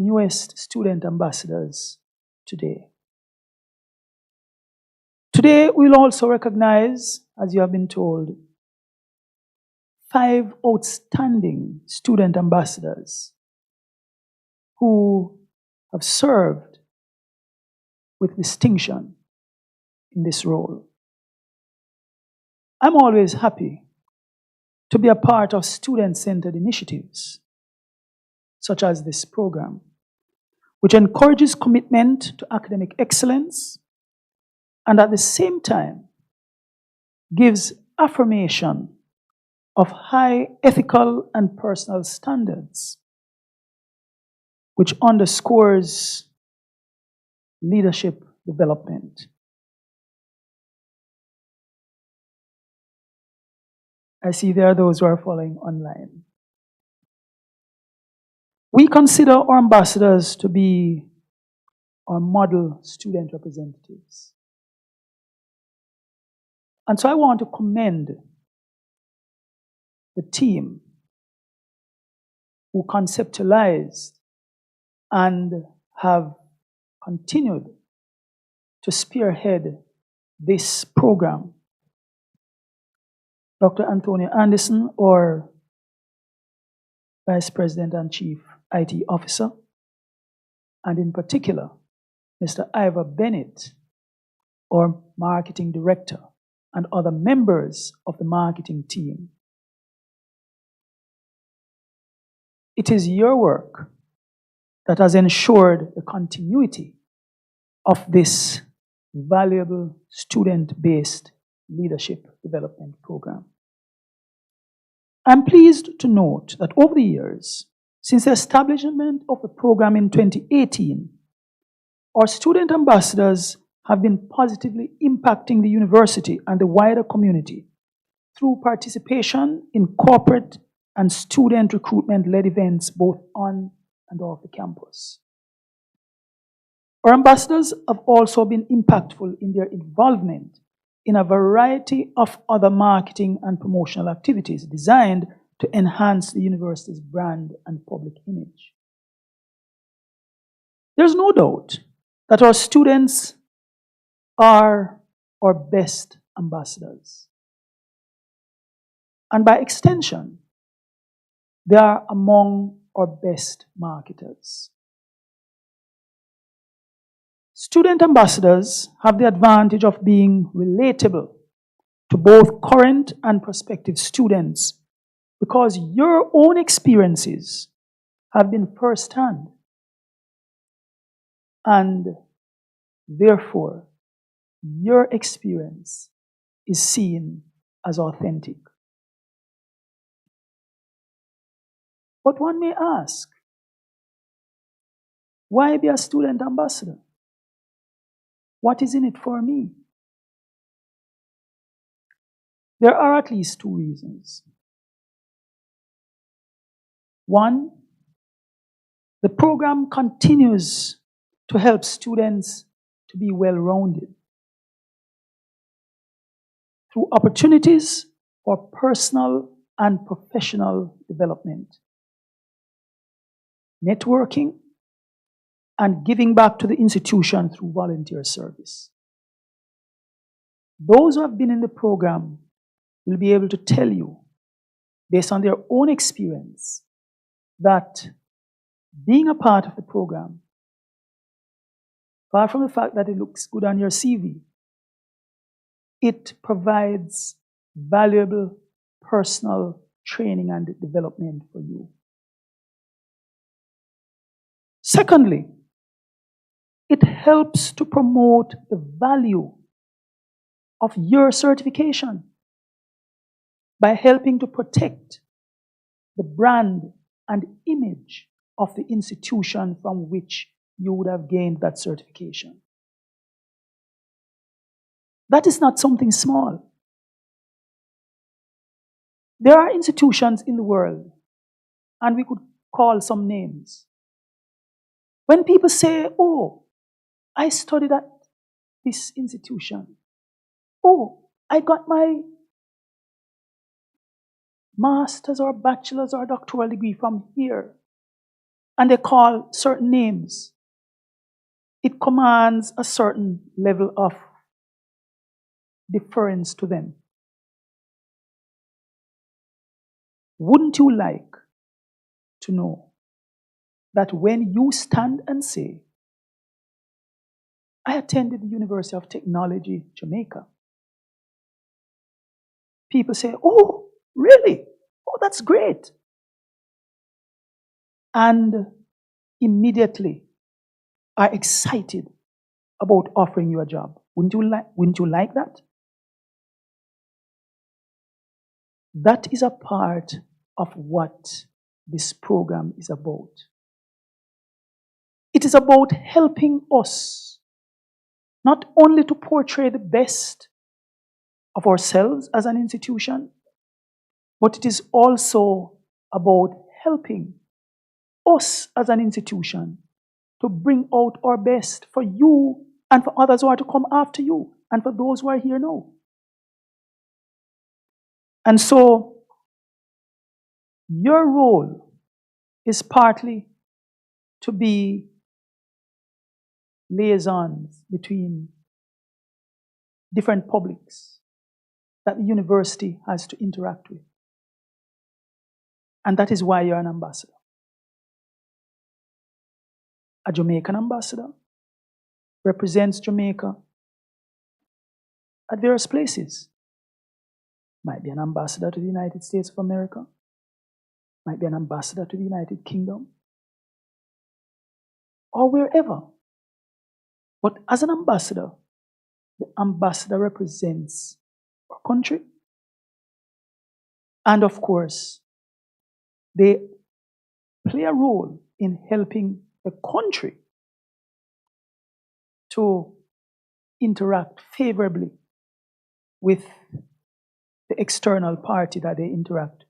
newest student ambassadors today. Today, we'll also recognize, as you have been told, 5 outstanding student ambassadors who have served with distinction in this role. I'm always happy to be a part of student-centered initiatives, such as this program, which encourages commitment to academic excellence and at the same time gives affirmation of high ethical and personal standards, which underscores leadership development. I see there are those who are following online. We consider our ambassadors to be our model student representatives. And so I want to commend the team who conceptualized and have continued to spearhead this program. Dr. Antonio Anderson, our Vice President and Chief IT Officer, and in particular, Mr. Ivor Bennett, our Marketing Director, and other members of the marketing team. It is your work that has ensured the continuity of this valuable student-based leadership development program. I'm pleased to note that over the years, since the establishment of the program in 2018, our student ambassadors have been positively impacting the university and the wider community through participation in corporate and student recruitment-led events both on and off the campus. Our ambassadors have also been impactful in their involvement in a variety of other marketing and promotional activities designed to enhance the university's brand and public image. There's no doubt that our students are our best ambassadors. And by extension, they are among our best marketers. Student ambassadors have the advantage of being relatable to both current and prospective students because your own experiences have been firsthand, and therefore your experience is seen as authentic. But one may ask, why be a student ambassador? What is in it for me? There are at least 2 reasons. One, the program continues to help students to be well-rounded through opportunities for personal and professional development, networking, and giving back to the institution through volunteer service. Those who have been in the program will be able to tell you, based on their own experience, that being a part of the program, apart from the fact that it looks good on your CV, it provides valuable personal training and development for you. Secondly, it helps to promote the value of your certification by helping to protect the brand and image of the institution from which you would have gained that certification. That is not something small. There are institutions in the world, and we could call some names. When people say, oh, I studied at this institution. Oh, I got my master's or bachelor's or doctoral degree from here. and they call certain names, it commands a certain level of deference to them. Wouldn't you like to know that when you stand and say, I attended the University of Technology, Jamaica, people say, oh, really? Oh, that's great. And immediately are excited about offering you a job. Wouldn't you like that? That is a part of what this program is about. It is about helping us not only to portray the best of ourselves as an institution, but it is also about helping us as an institution to bring out our best for you and for others who are to come after you and for those who are here now. And so, your role is partly to be liaisons between different publics that the university has to interact with. And that is why you're an ambassador. A Jamaican ambassador represents Jamaica at various places. Might be an ambassador to the United States of America, might be an ambassador to the United Kingdom, or wherever. But as an ambassador, the ambassador represents our country. And of course, they play a role in helping the country to interact favorably with the external party that they interact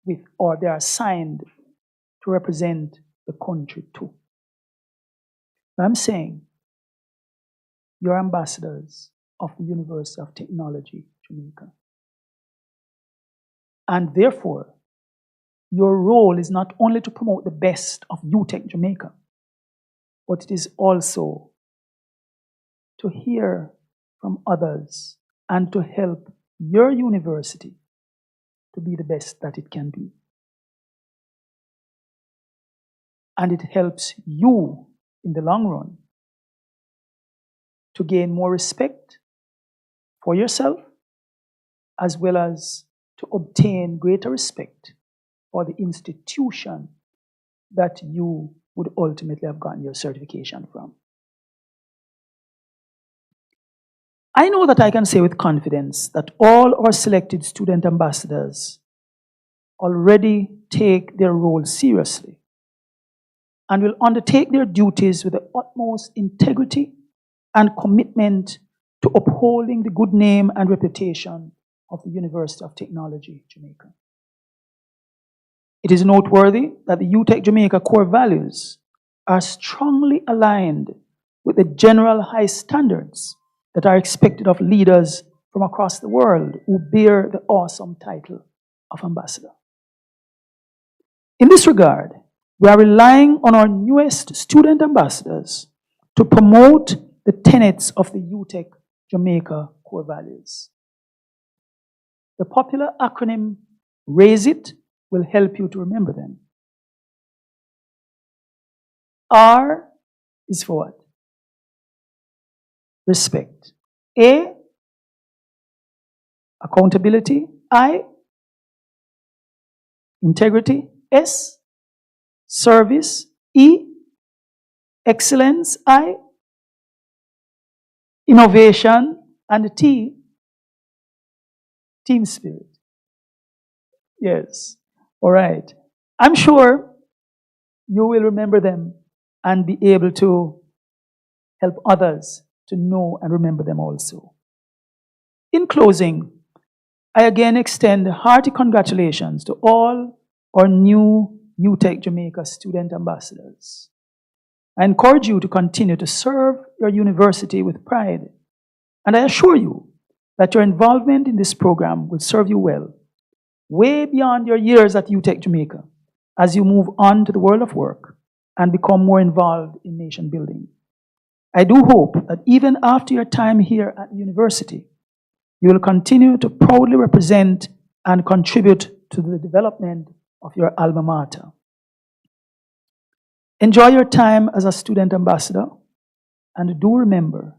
with or they are assigned to represent the country to. I'm saying you're ambassadors of the University of Technology, Jamaica. And therefore, your role is not only to promote the best of UTech Jamaica, but it is also to hear from others and to help your university to be the best that it can be. And it helps you in the long run to gain more respect for yourself, as well as to obtain greater respect for the institution that you would ultimately have gotten your certification from. I know that I can say with confidence that all our selected student ambassadors already take their role seriously and will undertake their duties with the utmost integrity and commitment to upholding the good name and reputation of the University of Technology, Jamaica. It is noteworthy that the UTech Jamaica core values are strongly aligned with the general high standards that are expected of leaders from across the world who bear the awesome title of ambassador. In this regard, we are relying on our newest student ambassadors to promote the tenets of the UTech Jamaica core values. The popular acronym RAISE IT will help you to remember them. R is for what? Respect. A, accountability. I, integrity. S, service. E, excellence. I, innovation. And T, team spirit. Yes. All right. I'm sure you will remember them and be able to help others to know and remember them also. In closing, I again extend hearty congratulations to all our new UTech Jamaica student ambassadors. I encourage you to continue to serve your university with pride, and I assure you that your involvement in this program will serve you well, way beyond your years at UTech Jamaica, as you move on to the world of work and become more involved in nation building. I do hope that even after your time here at the university, you will continue to proudly represent and contribute to the development of your alma mater. Enjoy your time as a student ambassador, and do remember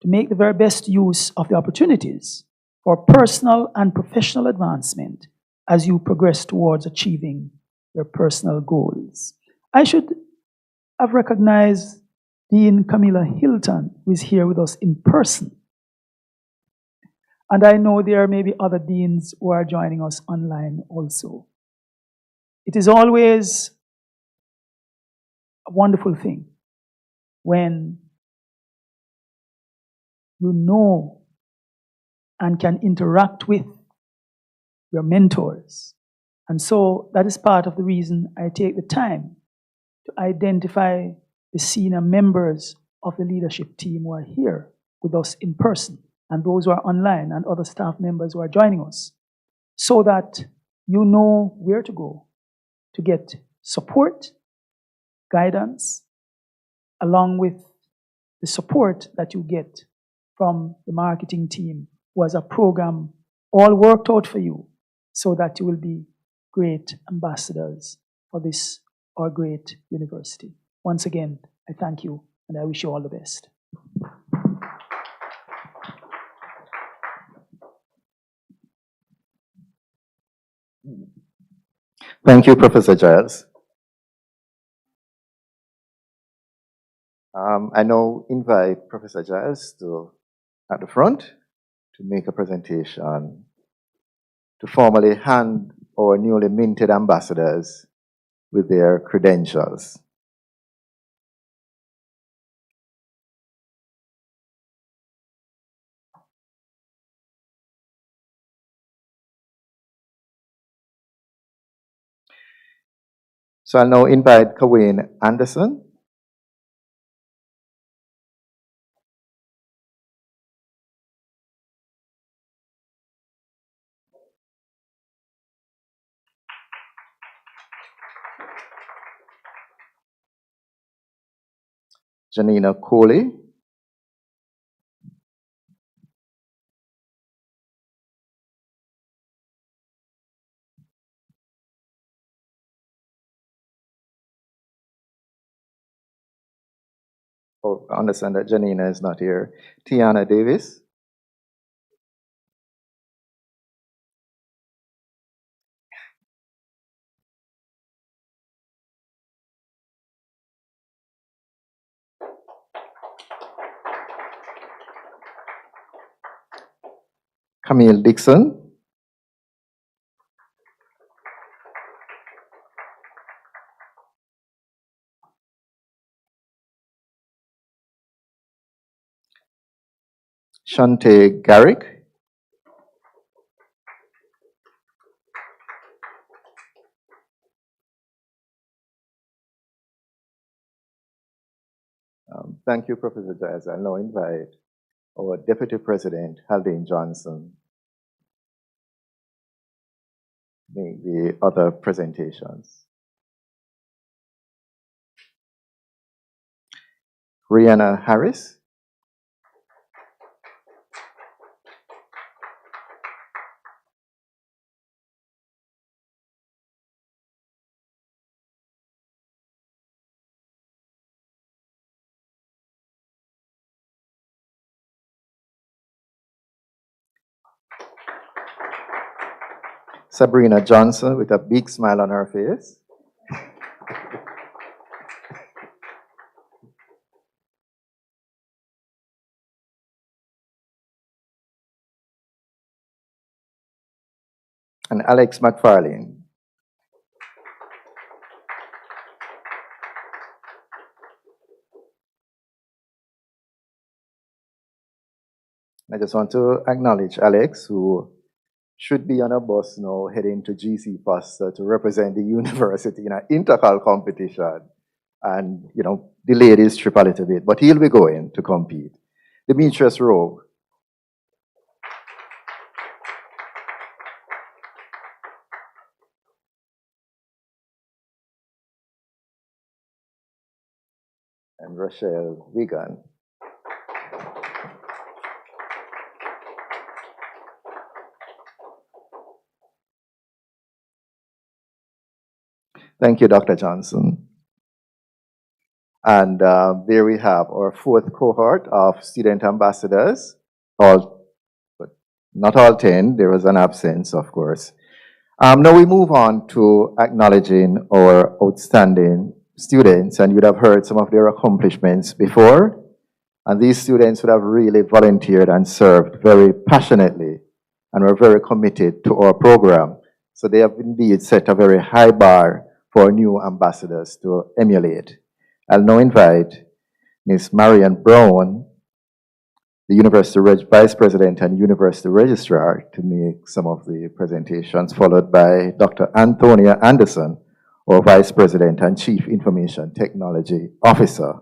to make the very best use of the opportunities for personal and professional advancement as you progress towards achieving your personal goals. I should have recognized Dean Camilla Hilton, who is here with us in person. And I know there may be other deans who are joining us online also. It is always a wonderful thing when you know and can interact with your mentors. And so that is part of the reason I take the time to identify the senior members of the leadership team who are here with us in person, and those who are online, and other staff members who are joining us, so that you know where to go to get support, guidance, along with the support that you get from the marketing team, who has a program all worked out for you, so that you will be great ambassadors for this, our great university. Once again, I thank you, and I wish you all the best. Thank you, Professor Giles. I now invite Professor Giles at the front to make a presentation to formally hand our newly minted ambassadors with their credentials. So I'll now invite Kawane Anderson. Janina Coley. Oh, I understand that Janina is not here. Tiana Davis. Camille Dixon. Shante Garrick. Thank you, Professor Giles. I'll now invite our Deputy President, Haldane Johnson, make the other presentations. Rihanna Harris. Sabrina Johnson with a big smile on her face. And Alex McFarlane. I just want to acknowledge Alex, who should be on a bus now heading to GC Foster to represent the university in an intercal competition, and delayed his trip a little bit, but he'll be going to compete. Demetrius Rowe. and Rochelle Wigan. Thank you, Dr. Johnson. And there we have our fourth cohort of student ambassadors, all, but not all 10. There was an absence, of course. Now we move on to acknowledging our outstanding students, and you'd have heard some of their accomplishments before. And these students would have really volunteered and served very passionately and were very committed to our program. So they have indeed set a very high bar for new ambassadors to emulate. I'll now invite Ms. Marian Brown, the University Vice President and University Registrar, to make some of the presentations, followed by Dr. Antonia Anderson, our Vice President and Chief Information Technology Officer.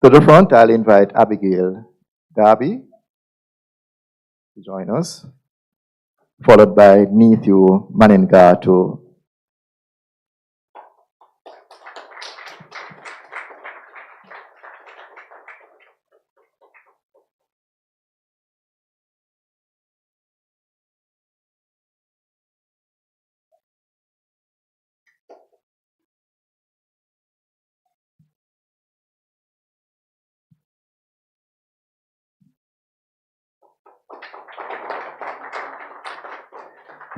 To the front, I'll invite Abigail Darby to join us, followed by Neithu Manengatu.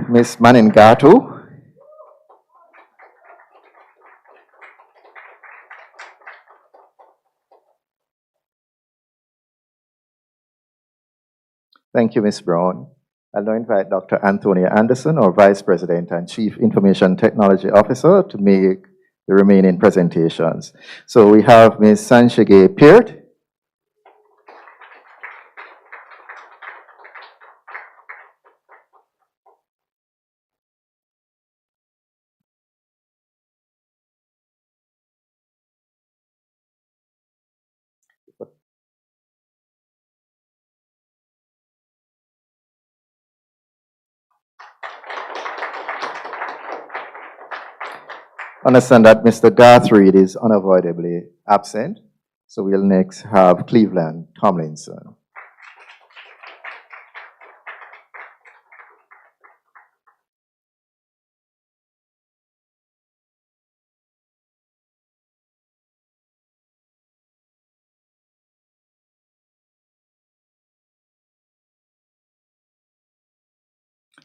Ms. Manengatu. Thank you, Ms. Brown. I'll now invite Dr. Antonia Anderson, our Vice President and Chief Information Technology Officer, to make the remaining presentations. So we have Ms. Sanchege Peart. Understand that Mr. Garth Reed is unavoidably absent, so we'll next have Cleveland Tomlinson.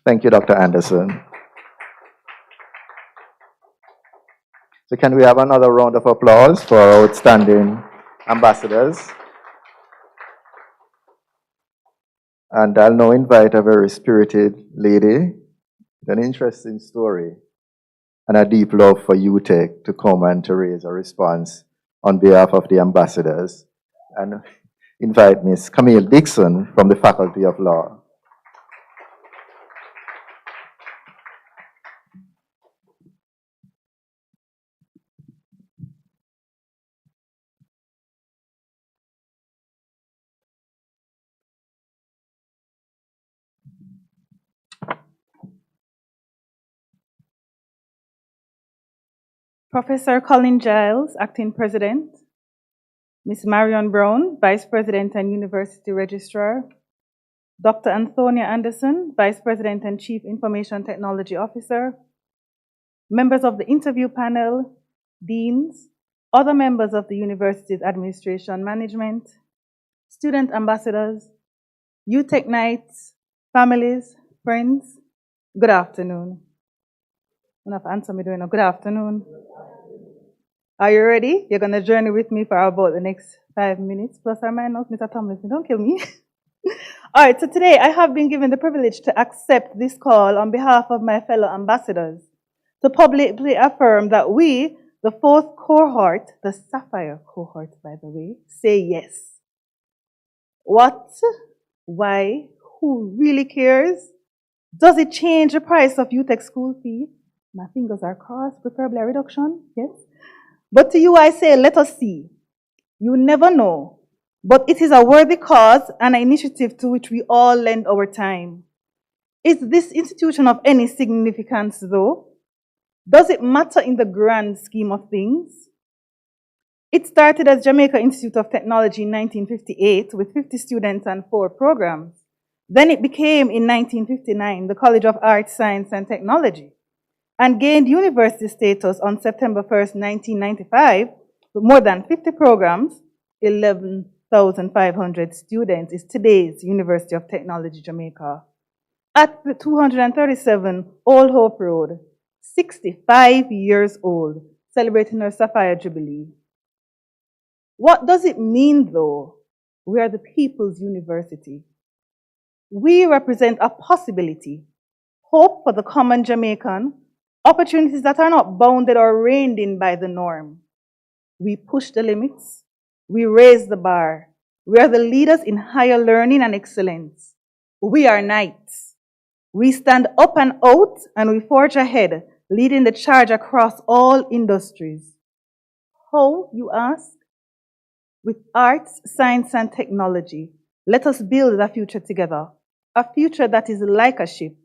Thank you, Dr. Anderson. So can we have another round of applause for our outstanding ambassadors? And I'll now invite a very spirited lady with an interesting story and a deep love for UTech to come and to raise a response on behalf of the ambassadors. And invite Ms. Camille Dixon from the Faculty of Law. Professor Colin Giles, Acting President, Ms. Marion Brown, Vice President and University Registrar, Dr. Antonia Anderson, Vice President and Chief Information Technology Officer, members of the interview panel, deans, other members of the university's administration management, student ambassadors, UTech Knights, families, friends, good afternoon. I'm going to answer me doing a good afternoon. Are you ready? You're going to journey with me for about the next 5 minutes, plus or minus. Mr. Tomlinson, don't kill me. All right, so today I have been given the privilege to accept this call on behalf of my fellow ambassadors to publicly affirm that we, the fourth cohort, the Sapphire cohort, by the way, say yes. What? Why? Who really cares? Does it change the price of UTech school fee? My fingers are crossed, preferably a reduction, yes. But to you I say, let us see. You never know. But it is a worthy cause and an initiative to which we all lend our time. Is this institution of any significance, though? Does it matter in the grand scheme of things? It started as Jamaica Institute of Technology in 1958 with 50 students and 4 programs. Then it became, in 1959, the College of Arts, Science and Technology, and gained university status on September 1st, 1995, with more than 50 programs. 11,500 students is today's University of Technology, Jamaica. At the 237 Old Hope Road, 65 years old, celebrating her Sapphire Jubilee. What does it mean, though? We are the people's university. We represent a possibility, hope for the common Jamaican, opportunities that are not bounded or reined in by the norm. We push the limits. We raise the bar. We are the leaders in higher learning and excellence. We are knights. We stand up and out and we forge ahead, leading the charge across all industries. How, you ask? With arts, science, and technology, let us build a future together, a future that is like a ship,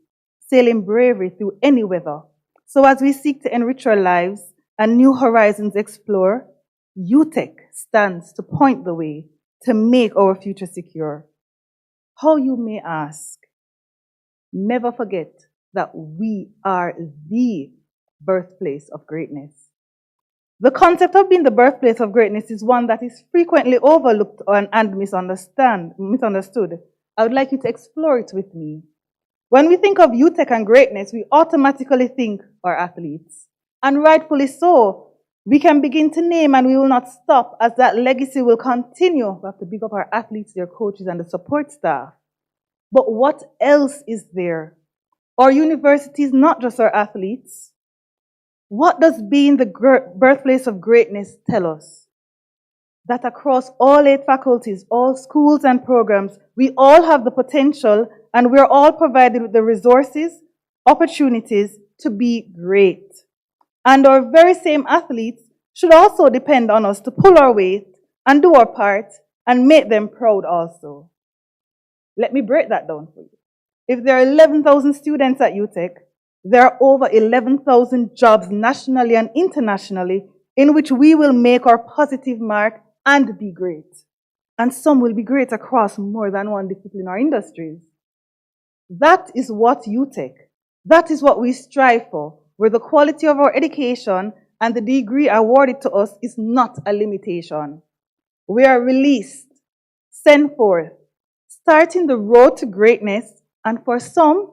sailing bravely through any weather. So as we seek to enrich our lives and new horizons explore, UTech stands to point the way to make our future secure. How, you may ask? Never forget that we are the birthplace of greatness. The concept of being the birthplace of greatness is one that is frequently overlooked and misunderstood. I would like you to explore it with me. When we think of UTech and greatness, we automatically think our athletes. And rightfully so. We can begin to name and we will not stop as that legacy will continue. We have to big up our athletes, their coaches, and the support staff. But what else is there? Our university is not just our athletes. What does being the birthplace of greatness tell us? That across all 8 faculties, all schools and programs, we all have the potential and we're all provided with the resources, opportunities to be great. And our very same athletes should also depend on us to pull our weight and do our part and make them proud also. Let me break that down for you. If there are 11,000 students at UTech, there are over 11,000 jobs nationally and internationally in which we will make our positive mark and be great. And some will be great across more than one discipline or industries. That is what UTech, that is what we strive for, where the quality of our education and the degree awarded to us is not a limitation. We are released, sent forth, starting the road to greatness, and for some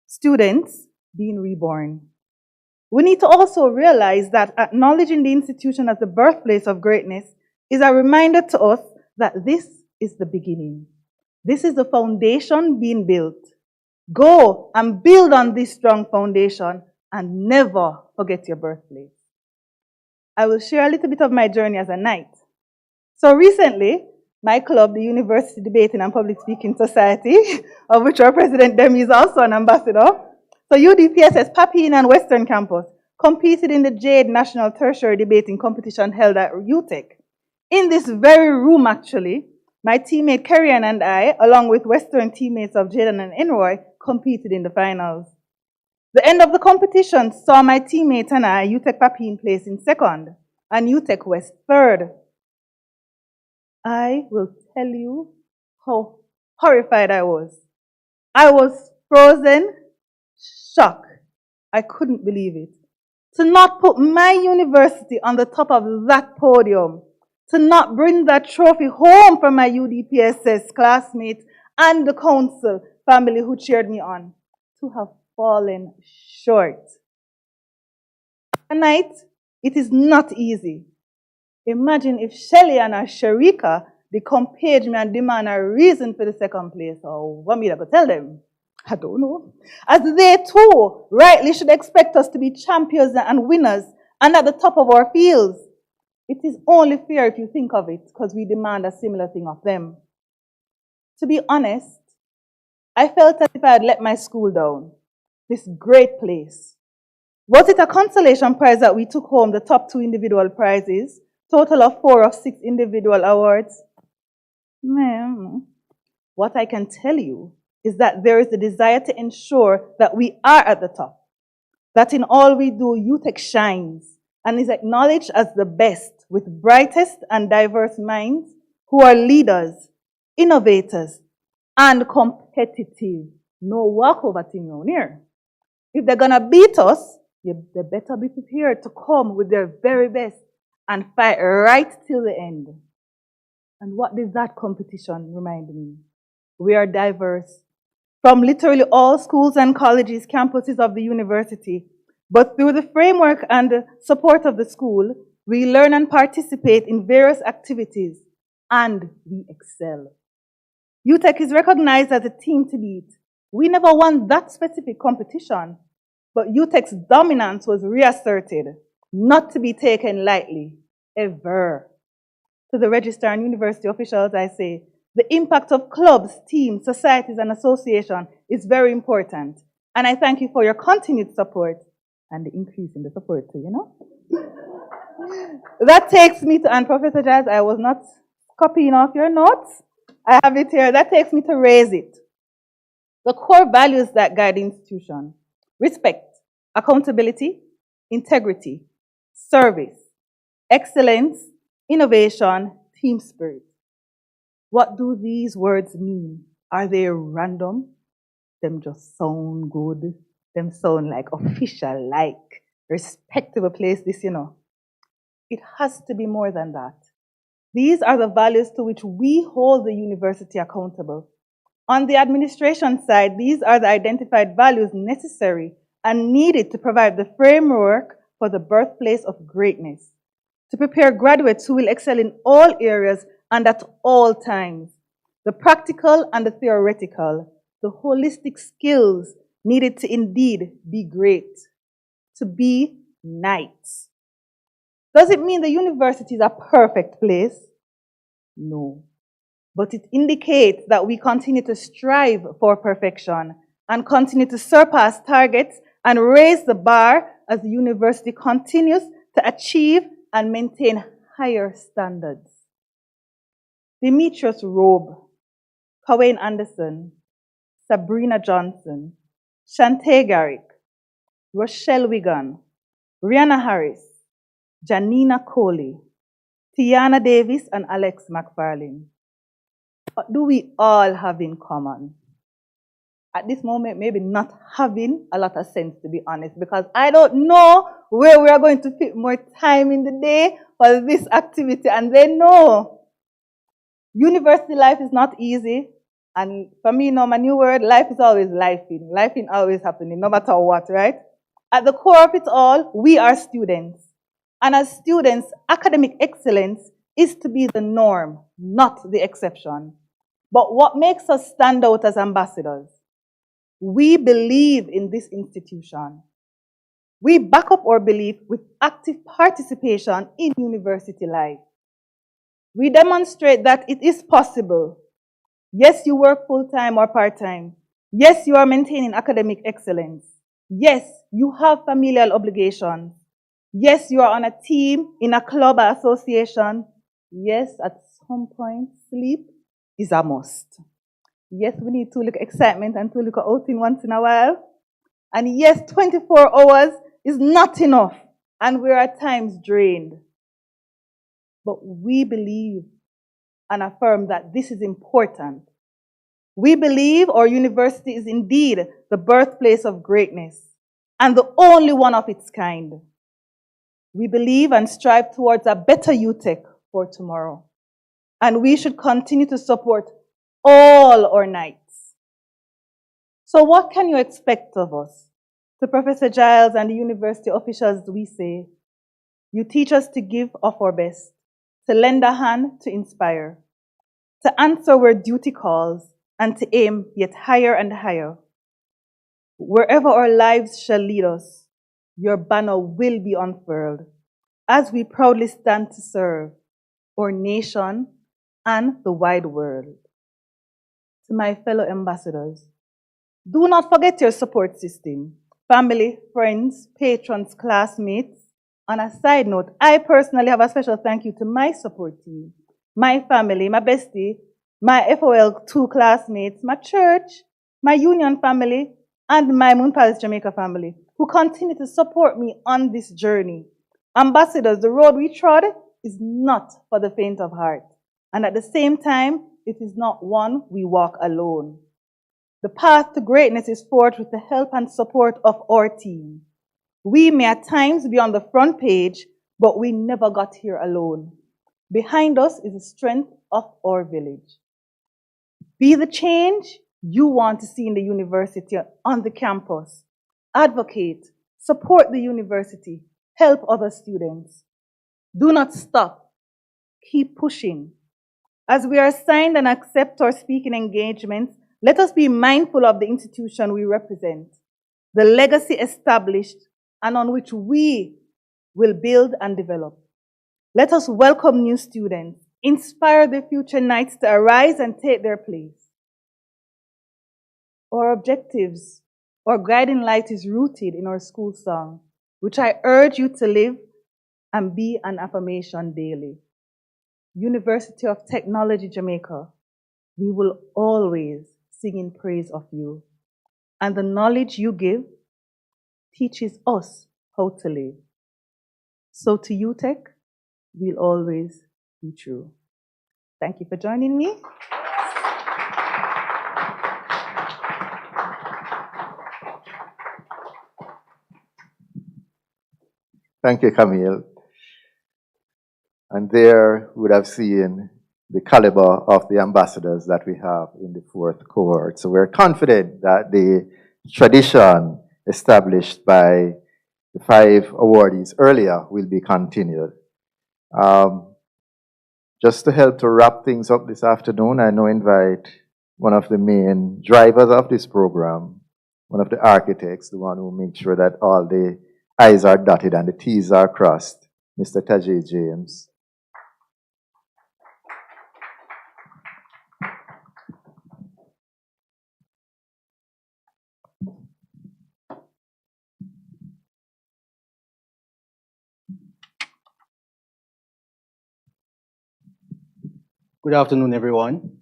students, being reborn. We need to also realize that acknowledging the institution as the birthplace of greatness is a reminder to us that this is the beginning. This is the foundation being built. Go and build on this strong foundation and never forget your birthplace. I will share a little bit of my journey as a knight. So recently, my club, the University Debating and Public Speaking Society, of which our president Demi is also an ambassador, so UDPSS Papine and Western Campus competed in the Jade National Tertiary Debating Competition held at UTech. In this very room, actually, my teammate Kerrian and I, along with Western teammates of Jaden and Enroy, competed in the finals. The end of the competition saw my teammate and I, UTech Papine, place in second, and UTech West third. I will tell you how horrified I was. I was frozen, shocked. I couldn't believe it. To not put my university on the top of that podium, to not bring that trophy home from my UDPSS classmates and the council family who cheered me on, to have fallen short. Tonight, it is not easy. Imagine if Shelly and Sharika, they come page me and demand a reason for the second place. Or what me to tell them? I don't know. As they too rightly should expect us to be champions and winners and at the top of our fields. It is only fair if you think of it, because we demand a similar thing of them. To be honest, I felt as if I had let my school down. This great place. Was it a consolation prize that we took home the top 2 individual prizes? Total of 4 of 6 individual awards? What I can tell you is that there is a desire to ensure that we are at the top. That in all we do, UTech shines and is acknowledged as the best with brightest and diverse minds who are leaders, innovators, and competitive. No walkover thing around here. If they're going to beat us, they better be prepared to come with their very best and fight right till the end. And what does that competition remind me? We are diverse from literally all schools and colleges, campuses of the university. But through the framework and the support of the school, we learn and participate in various activities, and we excel. UTech is recognized as a team to beat. We never won that specific competition, but UTech's dominance was reasserted, not to be taken lightly, ever. To the registrar and university officials, I say, the impact of clubs, teams, societies, and associations is very important. And I thank you for your continued support and the increase in the support too, That takes me to, and Professor Giles, I was not copying off your notes. I have it here. That takes me to raise it. The core values that guide the institution: respect, accountability, integrity, service, excellence, innovation, team spirit. What do these words mean? Are they random? Them just sound good. Them sound like official, like respectable place, this, It has to be more than that. These are the values to which we hold the university accountable. On the administration side, these are the identified values necessary and needed to provide the framework for the birthplace of greatness, to prepare graduates who will excel in all areas and at all times. The practical and the theoretical, the holistic skills needed to indeed be great, to be knights. Does it mean the university is a perfect place? No. But it indicates that we continue to strive for perfection and continue to surpass targets and raise the bar as the university continues to achieve and maintain higher standards. Demetrius Robe, Kawane Anderson, Sabrina Johnson, Shantae Garrick, Rochelle Wigan, Rihanna Harris, Janina Coley, Tiana Davis, and Alex McFarlane. What do we all have in common? At this moment, maybe not having a lot of sense, to be honest, because I don't know where we are going to fit more time in the day for this activity, and they know. University life is not easy, and for me, my new word, life is always lifing. Lifing always happening, no matter what, right? At the core of it all, we are students. And as students, academic excellence is to be the norm, not the exception. But what makes us stand out as ambassadors? We believe in this institution. We back up our belief with active participation in university life. We demonstrate that it is possible. Yes, you work full-time or part-time. Yes, you are maintaining academic excellence. Yes, you have familial obligations. Yes, you are on a team, in a club or association. Yes, at some point, sleep is a must. Yes, we need to look at excitement and to look at outing once in a while. And yes, 24 hours is not enough, and we're at times drained. But we believe and affirm that this is important. We believe our university is indeed the birthplace of greatness and the only one of its kind. We believe and strive towards a better UTech for tomorrow. And we should continue to support all our knights. So what can you expect of us? To Professor Giles and the university officials, we say, you teach us to give of our best, to lend a hand to inspire, to answer where duty calls, and to aim yet higher and higher. Wherever our lives shall lead us, your banner will be unfurled as we proudly stand to serve our nation and the wide world. To my fellow ambassadors, do not forget your support system, family, friends, patrons, classmates. On a side note, I personally have a special thank you to my support team, my family, my bestie, my FOL2 classmates, my church, my union family, and my Moon Palace Jamaica family, who continue to support me on this journey. Ambassadors, the road we trod is not for the faint of heart. And at the same time, it is not one we walk alone. The path to greatness is forged with the help and support of our team. We may at times be on the front page, but we never got here alone. Behind us is the strength of our village. Be the change you want to see in the university, on the campus. Advocate, support the university, help other students. Do not stop. Keep pushing. As we are assigned and accept our speaking engagements, let us be mindful of the institution we represent, the legacy established and on which we will build and develop. Let us welcome new students, inspire the future knights to arise and take their place. Our objectives, our guiding light is rooted in our school song, which I urge you to live and be an affirmation daily. University of Technology, Jamaica, we will always sing in praise of you. And the knowledge you give teaches us how to live. So to UTech, we'll always be true. Thank you for joining me. Thank you, Camille. And there we would have seen the caliber of the ambassadors that we have in the fourth cohort. So we're confident that the tradition established by the 5 awardees earlier will be continued. Just to help to wrap things up this afternoon, I now invite one of the main drivers of this program, one of the architects, the one who makes sure that all the I's are dotted and the T's are crossed, Mr. Tajay James. Good afternoon, everyone.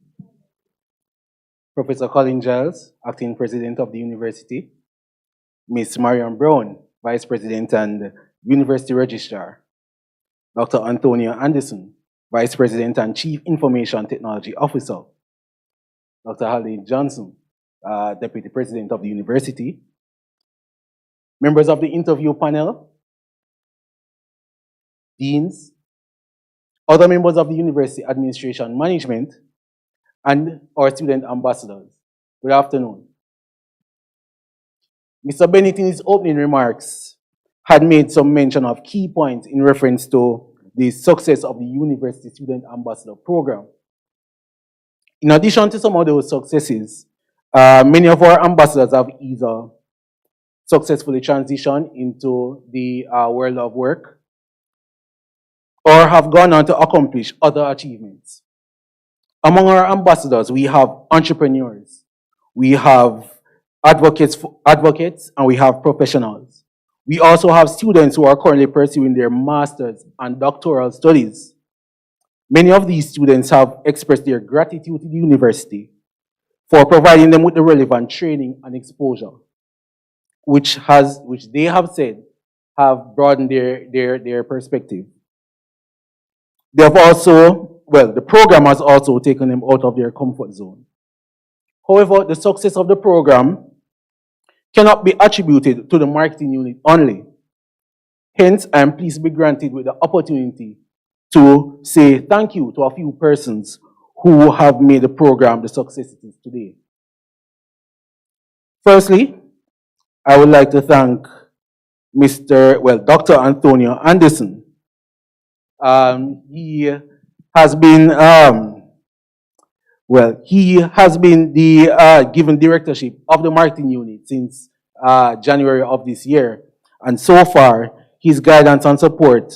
Professor Colin Giles, Acting President of the University, Ms. Marion Brown, Vice President and University Registrar, Dr. Antonia Anderson, Vice President and Chief Information Technology Officer, Dr. Hallie Johnson, Deputy President of the University, members of the interview panel, deans, other members of the university administration management, and our student ambassadors. Good afternoon. Mr. Bennett, in his opening remarks, had made some mention of key points in reference to the success of the University Student Ambassador Program. In addition to some of those successes, many of our ambassadors have either successfully transitioned into the world of work or have gone on to accomplish other achievements. Among our ambassadors, we have entrepreneurs, we have advocates, and we have professionals. We also have students who are currently pursuing their master's and doctoral studies. Many of these students have expressed their gratitude to the university for providing them with the relevant training and exposure, which they have said have broadened their perspective. They have also, the program has also taken them out of their comfort zone. However, the success of the program cannot be attributed to the marketing unit only. Hence, I am pleased to be granted with the opportunity to say thank you to a few persons who have made the program the success it is today. Firstly, I would like to thank Dr. Antonio Anderson. He has been given directorship of the marketing unit since January of this year, and so far his guidance and support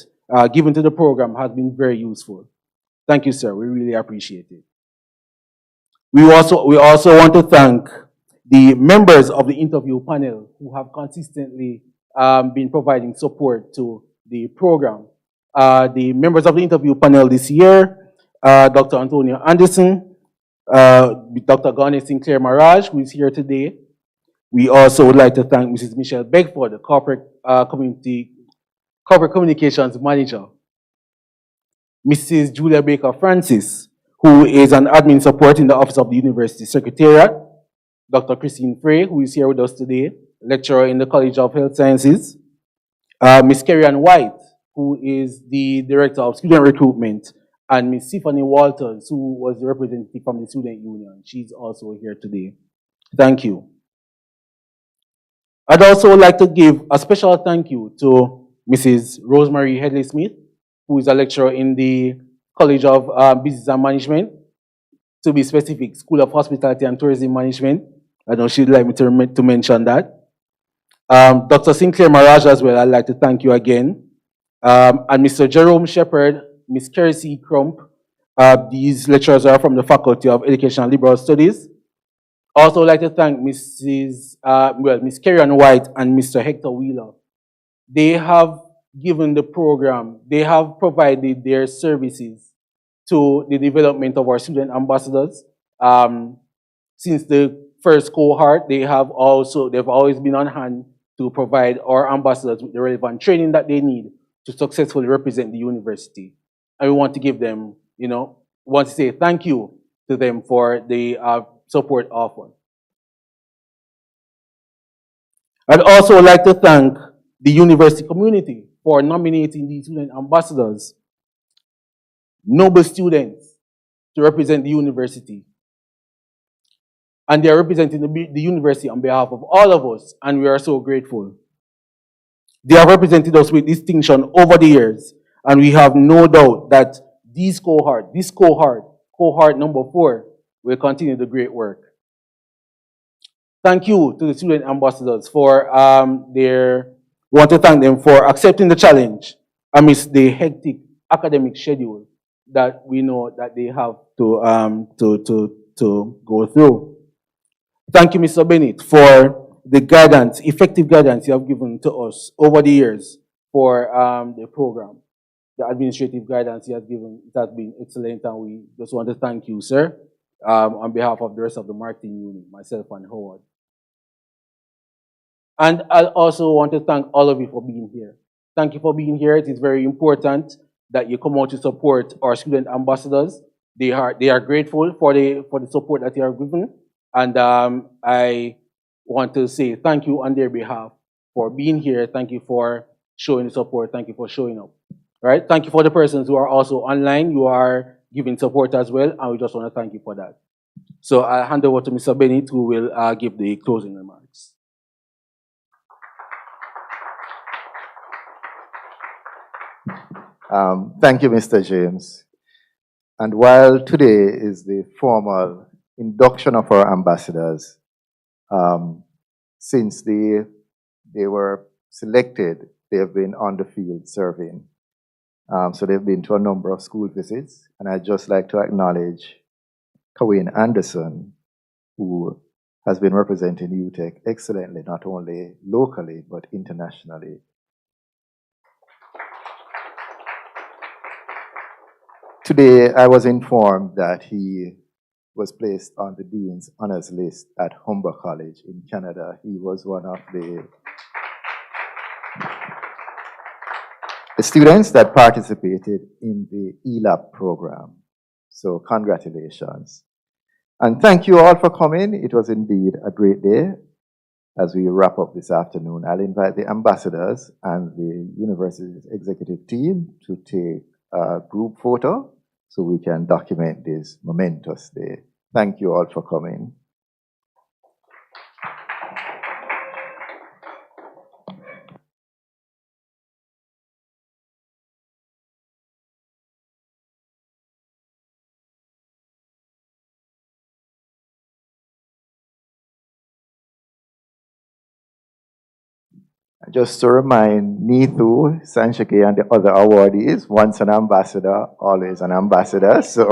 given to the program has been very useful. Thank you, sir. We really appreciate it. We also want to thank the members of the interview panel who have consistently been providing support to the program. The members of the interview panel this year, Dr. Antonio Anderson, Dr. Garnet Sinclair Maraj, who is here today. We also would like to thank Mrs. Michelle Beckford, the Corporate Communications Manager. Mrs. Julia Baker Francis, who is an admin support in the Office of the University Secretariat, Dr. Christine Frey, who is here with us today, lecturer in the College of Health Sciences, Ms. Kerry-Ann White, who is the Director of Student Recruitment, and Ms. Stephanie Walters, who was the representative from the Student Union. She's also here today. Thank you. I'd also like to give a special thank you to Mrs. Rosemary Headley-Smith, who is a lecturer in the College of Business and Management, to be specific, School of Hospitality and Tourism Management. I know she'd like me to mention that. Dr. Sinclair Maraj as well, I'd like to thank you again. And Mr. Jerome Shepherd, Ms. Kerry C. Crump. These lecturers are from the Faculty of Education and Liberal Studies. Also like to thank Ms. Kerry-Ann White and Mr. Hector Wheeler. They have given the program, they have provided their services to the development of our student ambassadors. Since the first cohort, they've always been on hand to provide our ambassadors with the relevant training that they need to successfully represent the university. And we want to give them, want to say thank you to them for the support offered. I'd also like to thank the university community for nominating these student ambassadors, noble students, to represent the university. And they're representing the university on behalf of all of us, and we are so grateful. They have represented us with distinction over the years, and we have no doubt that this cohort number 4, will continue the great work. Thank you to the student ambassadors for we want to thank them for accepting the challenge amidst the hectic academic schedule that we know that they have to go through. Thank you, Mr. Bennett, for the guidance, effective guidance you have given to us over the years for the program. The administrative guidance you have given, it has been excellent, and we just want to thank you, sir, on behalf of the rest of the marketing unit, myself and Howard. And I also want to thank all of you for being here. Thank you for being here. It is very important that you come out to support our student ambassadors. They are grateful for the support that you are given. And I want to say thank you on their behalf for being here. Thank you for showing the support. Thank you for showing up. Right? Thank you for the persons who are also online. You are giving support as well, and we just want to thank you for that. So I'll hand over to Mr. Bennett, who will give the closing remarks. Thank you, Mr. James. And while today is the formal induction of our ambassadors, since they were selected, they have been on the field serving. So they've been to a number of school visits, and I'd just like to acknowledge Kawin Anderson, who has been representing UTech excellently, not only locally, but internationally. Today, I was informed that he was placed on the Dean's Honors List at Humber College in Canada. He was one of the students that participated in the ELAP program. So congratulations. And thank you all for coming. It was indeed a great day. As we wrap up this afternoon, I'll invite the ambassadors and the university's executive team to take a group photo so we can document this momentous day. Thank you all for coming. Just to remind Neethu, Sanchake, and the other awardees, once an ambassador, always an ambassador. So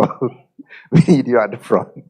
we need you at the front.